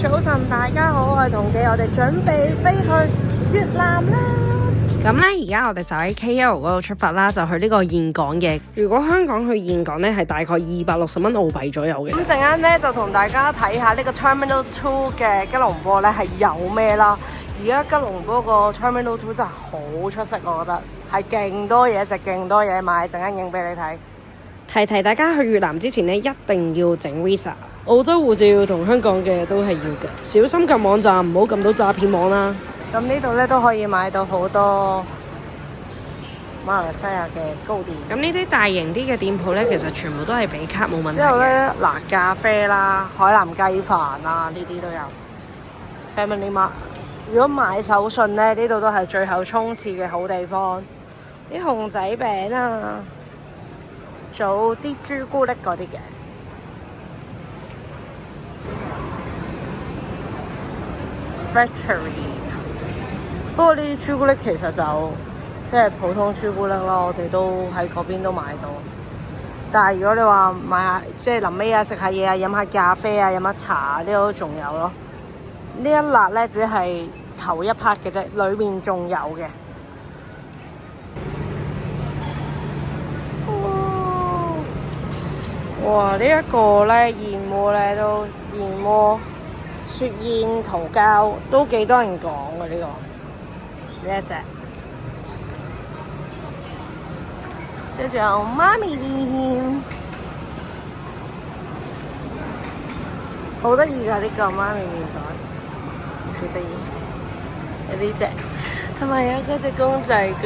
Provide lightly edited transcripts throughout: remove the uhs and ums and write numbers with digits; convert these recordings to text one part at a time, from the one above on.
早晨，大家好，我係同記，我哋準備飛去越南啦。咁呢，而家我哋就喺 KL 嗰度出發啦，就去呢個峴港嘅。如果香港去峴港呢，係大概260蚊澳幣左右嘅。咁陣間呢，就同大家睇下呢個 Terminal 2嘅吉隆坡呢係有咩啦。而家吉隆坡個 Terminal 2真係好出色，我覺得係勁多嘢食，勁多嘢買。陣間影俾你睇。提大家去越南之前呢，一定要整 Visa。澳洲護照同香港嘅都係要嘅，小心撳網站，唔好撳到詐騙網啦。咁呢度咧都可以買到好多馬來西亞嘅糕點。咁呢啲大型啲嘅店鋪咧，其實全部都係俾卡冇問題嘅。之後咧，嗱咖啡啦、海南雞飯啦，呢啲都有。Family Mart， 如果買手信咧，呢度都係最後衝刺嘅好地方。啲熊仔餅啊，做啲朱古力嗰啲嘅。Factory， 不過呢啲朱古力其實就即係普通朱古力咯，我哋都喺嗰邊都買到。但係如果你話買下即係臨尾啊，食下嘢啊，飲下咖啡啊，飲下茶啊，呢度都仲有咯。呢一辣咧只係頭一 part 嘅啫，裏面仲有嘅。哇！呢一個咧燕窩咧都燕窩。雪燕桃膠都幾多人講嘅呢一隻，跟住有媽咪麵，好得意㗎呢個媽咪麵袋，幾得意，有呢隻，同埋有嗰隻公仔㗎。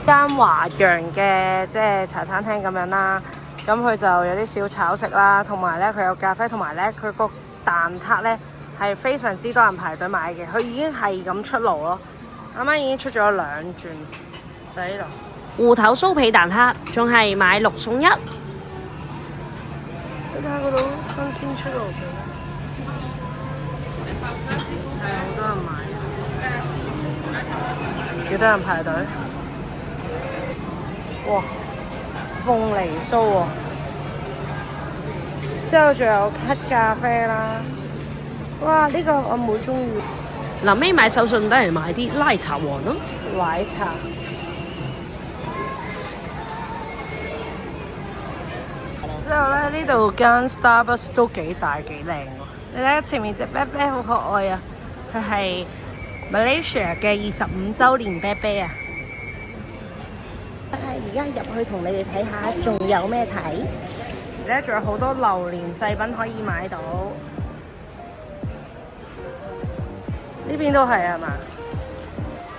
間華洋嘅即係茶餐廳咁樣啦。咁佢就有啲小炒食啦，同埋咧佢有咖啡，同埋咧佢個蛋撻咧係非常之多人排隊買嘅，佢已經係咁出爐咯。啱啱已經出咗2轉，就喺呢度。芋頭酥皮蛋撻，仲係買6送1。你睇下嗰度新鮮出爐嘅，係好多人買，幾多人排隊？哇！鳳梨酥喎，之後仲有黑咖啡啦。哇！呢個我妹中意。臨尾買手信都係買啲奶茶王咯，奶茶。之後咧呢度間 Starbucks 都幾大幾靚喎。你睇下前面隻啤啤好可愛啊！佢係 Malaysia 嘅25週年啤啤啊！而家入去同你哋睇下，仲有咩睇？咧仲有好多榴蓮製品可以買到，呢邊都係啊嘛。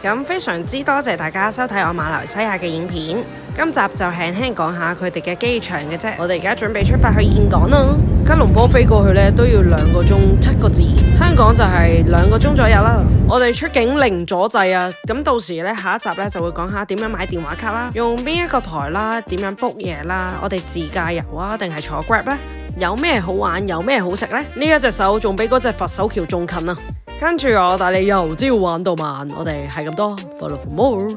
咁非常之多謝大家收睇我馬來西亞嘅影片，今集就輕輕講下佢哋嘅機場嘅啫。我哋而家準備出發去峴港啦。吉隆坡飛過去咧都要2個鐘7個字，香港就係2個鐘左右啦。我哋出境零阻滯啊！咁到時咧下一集咧就會講下點樣買電話卡啦，用邊一個台啦，點樣 book 嘢啦，我哋自駕遊啊定係坐 Grab 咧？有咩好玩，有咩好食呢？呢一隻手仲比嗰隻佛手橋仲近啊！跟住我帶你由朝玩到晚，我哋係咁多 ，follow for more。